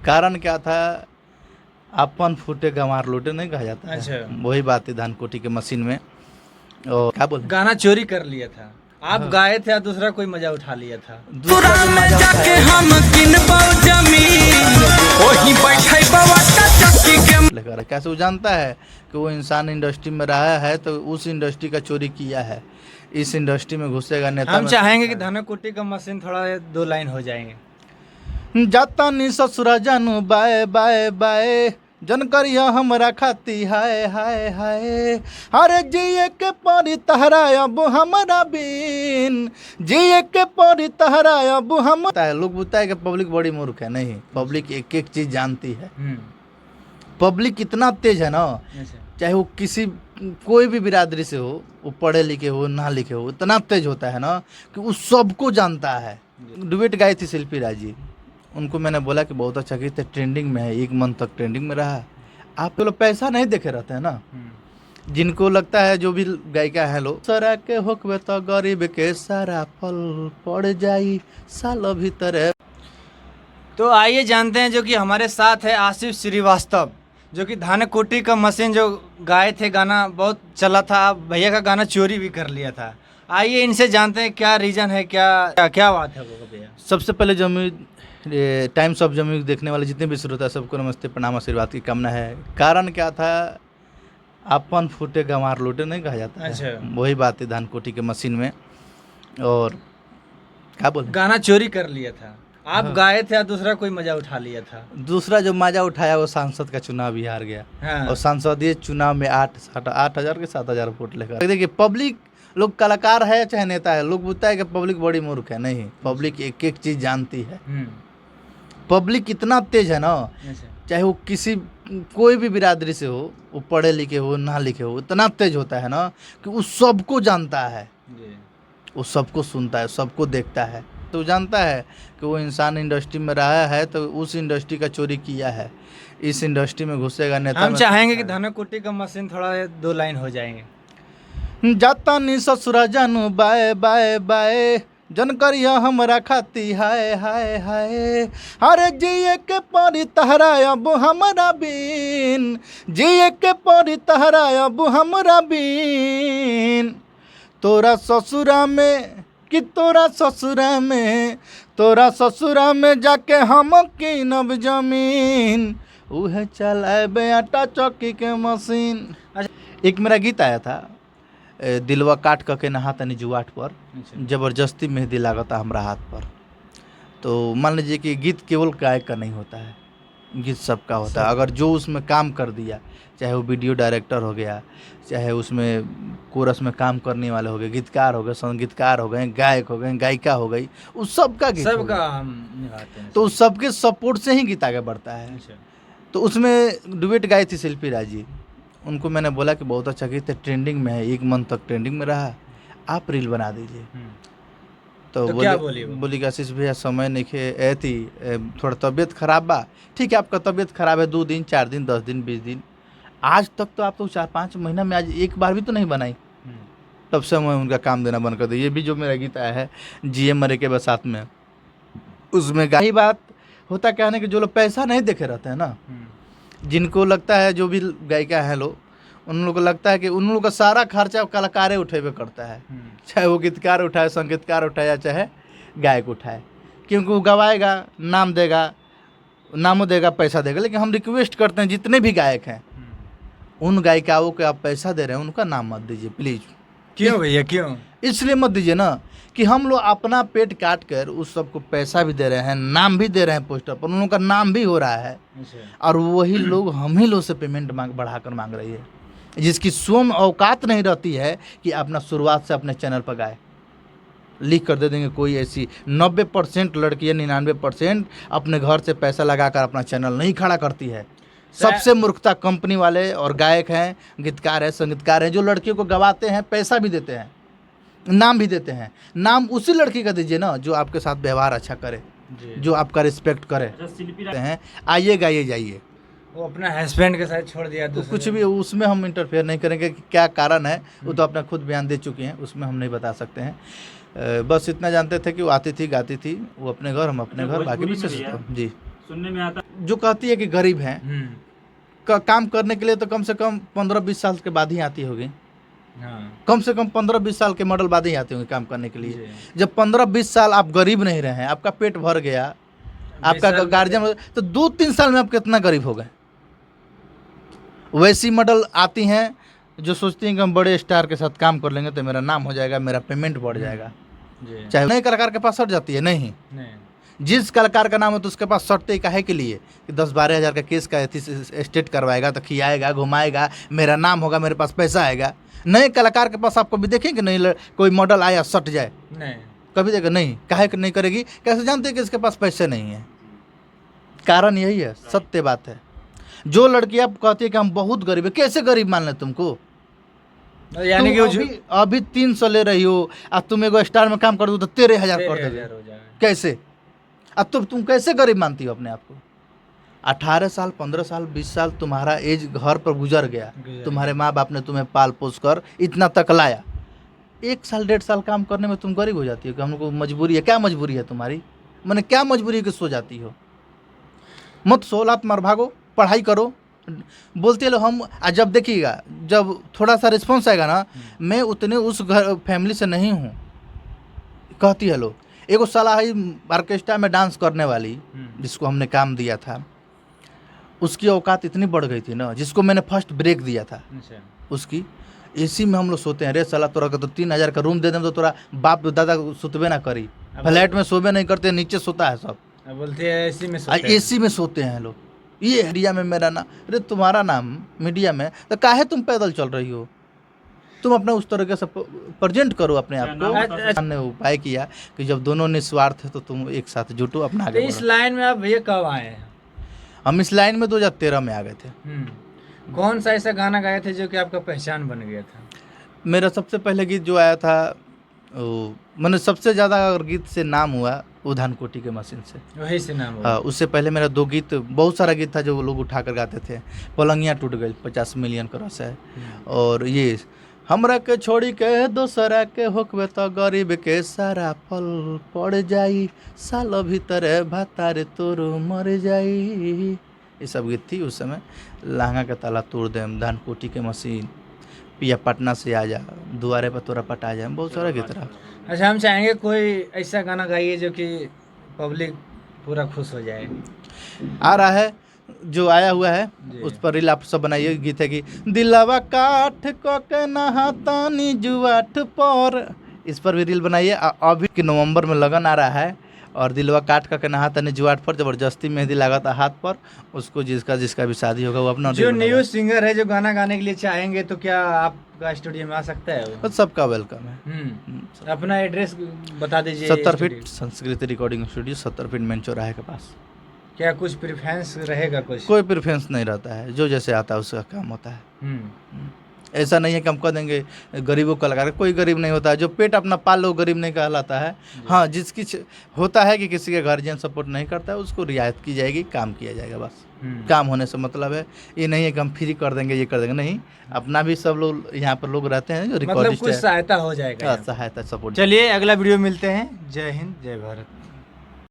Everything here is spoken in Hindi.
कारण क्या था, अपन फूटे गंवार लूटे नहीं कहा जाता है। अच्छा। वही बात है धान कुटी के मशीन में। और क्या बोले, गाना चोरी कर लिया था आप, हाँ। गाए थे और दूसरा कोई मजा उठा लिया था। दूसरा जो मजा लेकर कैसे वो जानता है कि वो इंसान इंडस्ट्री में रहा है तो उस इंडस्ट्री का चोरी किया है, इस इंडस्ट्री में घुसेगा नेता हम में चाहेंगे कि धाना कुटी का मशीन थोड़ा 2 लाइन हो जाएंगे। जाता नी ससुरा जानू बाय बाय बाय, जन करिया हमरा खाती हाय हाय हाय। अरे जिए के परी तहरा अब हमरा बिन, जिए के परी तहरा अब हम। लोग बोलता है कि पब्लिक बड़ी मूर्ख है, नहीं, पब्लिक एक एक चीज जानती है। पब्लिक इतना तेज है ना, चाहे वो किसी कोई भी बिरादरी से हो, वो पढ़े लिखे हो ना लिखे हो, इतना तेज होता है ना कि वो सबको जानता है। डुएट गाई थी शिल्पी राज जी, उनको मैंने बोला कि बहुत अच्छा गीत है, ट्रेंडिंग में है, 1 मंथ तक ट्रेंडिंग में रहा। आप लोग पैसा नहीं देखे रहते हैं ना, जिनको लगता है जो भी गायिका है लोग सरा के होकबे तो गरीब के सारा फल पड़ जाई साल भीतर। तो आइए जानते हैं जो कि हमारे साथ है आसिफ श्रीवास्तव, जो कि धान कुटी का मशीन जो गाए थे, गाना बहुत चला था, भैया का गाना चोरी भी कर लिया था। आइए इनसे जानते हैं क्या रीजन है, क्या क्या बात है वो भैया। सबसे पहले जमुई टाइम्स ऑफ जमुई देखने वाले जितने भी श्रोता सबको नमस्ते प्रणाम आशीर्वाद की कामना है। कारण क्या था, अपन फूटे गंवार लूटे नहीं कहा जाता है। अच्छा। वही बात है धान कुटी के मशीन में। और क्या बोले, गाना चोरी कर लिया था आप, हाँ। गाए थे और दूसरा कोई मजा उठा लिया था। दूसरा जो मजा उठाया वो सांसद का चुनाव भी हार गया। हाँ। और सांसदीय चुनाव में 8,000 के 7,000 वोट लेकर। देखिए पब्लिक, लोग कलाकार है चाहे नेता है, लोग बोलता है कि पब्लिक बड़ी मूर्ख है, नहीं, पब्लिक एक एक चीज जानती है। पब्लिक इतना तेज है ना, चाहे वो किसी कोई भी बिरादरी से हो, वो पढ़े लिखे हो ना लिखे हो, इतना तेज होता है ना कि वो सबको जानता है, वो सबको सुनता है, सबको देखता है। तो जानता है कि वो इंसान इंडस्ट्री में रहा है तो उस इंडस्ट्री का चोरी किया है, इस इंडस्ट्री में घुसेगा नेता हम में चाहेंगे कि धाना कुटी का मशीन थोड़ा 2 लाइन हो जाएंगे। जाता नी ससुरा जानू बाय बाय बाय, जन करिया हमरा खाती हाय हाय हाय। अरे जिए के परी तहरा अब हमरा बिन, जिए के परी तहरा अब हमरा बिन। तोरा ससुरा में कि तोरा ससुरा में, तोरा ससुरा में जाके हम कीनब जमीन, उहे चलाए आटा चौकी के मशीन। एक मेरा गीत आया था, दिलवा काट के नहा तनी जुआट पर, जबरदस्ती मेहंदी लागता हमरा हाथ पर। तो मान लीजिए कि गीत केवल गायक का नहीं होता है, गीत सबका होता है। अगर जो उसमें काम कर दिया, चाहे वो वीडियो डायरेक्टर हो गया, चाहे उसमें कोरस में काम करने वाले हो गए, गीतकार हो गए, संगीतकार हो गए, गायक हो गए, गायिका हो गई, उस सबका गीत सबका हम निभाते हैं। तो उस सबके सपोर्ट से ही गीत आगे बढ़ता है। तो उसमें डुएट गाई थी शिल्पी राज जी, उनको मैंने बोला कि बहुत अच्छा गीत है, ट्रेंडिंग में है, 1 मंथ तक ट्रेंडिंग में रहा, आप रील बना दीजिए। तो क्या बोली कि आशीष भैया समय नहीं थी, थोड़ा तबीयत खराब बा। ठीक है, आपका तबीयत खराब है, 2 दिन 4 दिन 10 दिन 20 दिन, आज तक तो आप तो 4-5 महीना में आज एक बार भी तो नहीं बनाई। तब से मैं उनका काम देना बंद कर दिया। ये भी जो मेरा गीत आया है जिए मरे के बसात में, उसमें गाई बात होता क्या है कि जो लोग पैसा नहीं देखे रहते हैं ना, जिनको लगता है जो भी गायिका है लोग, उन लोगों को लगता है कि उन लोगों का सारा खर्चा कलाकारें उठेबे करता है, चाहे वो गीतकार उठाए, संगीतकार उठाए, या चाहे गायक उठाए, क्योंकि वो गवाएगा, नाम देगा, नामो देगा, पैसा देगा। लेकिन हम रिक्वेस्ट करते हैं जितने भी गायक हैं, उन गायिकाओं को आप पैसा दे रहे हैं, उनका नाम मत दीजिए प्लीज़। क्यों भैया, क्यों? इसलिए मत दीजिए ना कि हम लोग अपना पेट काट कर उस सबको पैसा भी दे रहे हैं, नाम भी दे रहे हैं पोस्टर पर, उन लोगों का नाम भी हो रहा है, और वही लोग हम ही लोग से पेमेंट बढ़ाकर मांग रही है, जिसकी स्वयं औकात नहीं रहती है कि अपना शुरुआत से अपने चैनल पर गाए। लिख कर दे देंगे कोई ऐसी 90% लड़कियाँ, 99% अपने घर से पैसा लगाकर अपना चैनल नहीं खड़ा करती है। सबसे मूर्खता कंपनी वाले और गायक हैं, गीतकार हैं, संगीतकार हैं, जो लड़कियों को गवाते हैं, पैसा भी देते हैं, नाम भी देते हैं। नाम उसी लड़की का दीजिए ना जो आपके साथ व्यवहार अच्छा करे, जो आपका रिस्पेक्ट करे। हैं आइए गाइए जाइए, वो अपना हस्बैंड के साथ छोड़ दिया तो कुछ भी उसमें हम इंटरफेयर नहीं करेंगे कि क्या कारण है, वो तो अपना खुद बयान दे चुकी हैं, उसमें हम नहीं बता सकते हैं। बस इतना जानते थे कि वो आती थी, गाती थी, वो अपने घर, हम अपने घर, बाकी भी जी सुनने में आता जो कहती है कि गरीब हैं, काम करने के लिए तो कम से कम 15-20 साल के बाद ही आती होगी। हाँ कम से कम 15-20 साल के मॉडल बाद ही आते होंगे काम करने के लिए। जी। जब 15-20 साल आप गरीब नहीं रहे हैं, आपका पेट भर गया, आपका साल गार्जियन, तो 2-3 साल में आप कितना गरीब हो गए। वैसी मॉडल आती हैं जो सोचती हैं कि हम बड़े स्टार के साथ काम कर लेंगे तो मेरा नाम हो जाएगा, मेरा पेमेंट बढ़ जाएगा। जी। चाहे नए कलाकार के पास सट जाती है, नहीं, जिस कलाकार का नाम है तो उसके पास सटते ही काहे के लिए कि 10-12 हज़ार का केस का स्टेट करवाएगा तो खियाएगा, घुमाएगा, मेरा नाम होगा, मेरे पास पैसा आएगा। नए कलाकार के पास आप कभी देखें कि नहीं कोई मॉडल आया सट जाए? नहीं, कभी देखा नहीं। काहे नहीं करेगी? कैसे जानते हैं कि इसके पास पैसे नहीं है? कारण यही है, सत्य बात है। जो लड़की आप कहती है कि हम बहुत गरीब है, कैसे गरीब मान ले तुमको? यानी कि अभी 300 ले रही हो, अब तुम एगो स्टार में काम कर दो तो 13,000 कर दोगे, हो जाएगा। कैसे? अब तुम कैसे गरीब मानती हो अपने आप को? 18 साल, 15 साल, 20 साल तुम्हारा एज घर पर गुजर गया, तुम्हारे माँ बाप ने तुम्हें पाल पोस कर इतना तक लाया। 1 साल 1.5 साल काम करने में तुम गरीब हो जाती हो कि हमको मजबूरी है। क्या मजबूरी है तुम्हारी? मैंने क्या मजबूरी है कि सो जाती हो? मत सो, लात मार भागो, पढ़ाई करो। बोलते लो हम, जब देखिएगा, जब थोड़ा सा रिस्पॉन्स आएगा ना, मैं उतने उस घर फैमिली से नहीं हूँ, कहती है लोग। एगो साला है ऑर्केस्ट्रा में डांस करने वाली, जिसको हमने काम दिया था, उसकी औकात इतनी बढ़ गई थी ना, जिसको मैंने फर्स्ट ब्रेक दिया था, उसकी एसी में हम लोग सोते हैं। रे साला तोरा का तो 3,000 का रूम दे दें तो तोरा बाप दादा सुतबे ना करी, फ्लैट में सोबे नहीं करते, नीचे सोता है सब, बोलते हैं एसी में सोते हैं लोग। ये एरिया में मेरा नाम, अरे तुम्हारा नाम मीडिया में, तो काहे तुम पैदल चल रही हो? तुम अपना उस तरीके से प्रेजेंट करो अपने आप को। हमने उपाय किया कि जब दोनों निस्वार्थ है तो तुम एक साथ जुटो, अपना आगे इस लाइन में आप भैया कब आए हैं? हम इस लाइन में 2013 में आ गए थे। कौन सा ऐसा गाना गाए थे जो कि आपका पहचान बन गया था? मेरा सबसे पहले गीत जो आया था, मैंने सबसे ज़्यादा अगर गीत से नाम हुआ वो धान कोटी के मशीन से, वही से नाम हुआ। हाँ, उससे पहले मेरा 2 गीत, बहुत सारा गीत था जो वो लोग उठा कर गाते थे। पलंगियाँ टूट गई 50 मिलियन क्रॉस है, और ये हमरा के छोड़ी के दोसरा के होकबे तो गरीब के सारा फल पड़ जाई, साल भीतर भातार तोर मर जाई। ये सब गीत थी उस समय। लहंगा के ताला तोड़ देम, धान कोटी के मशीन, पिया पटना से आ जा, दुआरे पर तोरा पटा जाए, बहुत सारा गीत रहा। अच्छा, हम चाहेंगे कोई ऐसा गाना गाइए जो कि पब्लिक पूरा खुश हो जाए। आ रहा है, जो आया हुआ है उस पर रील आप सब बनाइए। गीत है कि दिलवा काठ को के नहातानी जुआठ पर, इस पर भी रील बनाइए। अभी के नवंबर में लगन आ रहा है, और दिलवा काट का नहातानी जुआठ पर जबरदस्ती मेहंदी लगा था हाथ पर, उसको जिसका भी शादी होगा वो अपना। जो न्यू सिंगर है जो गाना गाने के लिए चाहेंगे तो क्या आपका स्टूडियो में आ सकता है वो? सबका वेलकम है। अपना एड्रेस बता दीजिए। 70 फीट संस्कृति रिकॉर्डिंग स्टूडियो, 70 फीट मेन चौराहे के पास। क्या कुछ प्रेफरेंस रहेगा? कोई प्रेफरेंस नहीं रहता है, जो जैसे आता है उसका काम होता है। ऐसा नहीं है कि हम कह देंगे गरीबों का लगा, कोई गरीब नहीं होता है। जो पेट अपना पाल लो गरीब नहीं कहलाता है। हाँ, जिसकी होता है कि किसी के गार्जियन सपोर्ट नहीं करता है, उसको रियायत की जाएगी, काम किया जाएगा, बस। काम होने से मतलब है, ये नहीं है कि हम फ्री कर देंगे, ये कर देंगे, नहीं। अपना भी सब लोग यहाँ पर लोग रहते हैं जो रिकॉर्डिस्ट है, कुछ सहायता हो जाएगा, सहायता सपोर्ट। चलिए अगला वीडियो मिलते हैं। जय हिंद, जय भारत।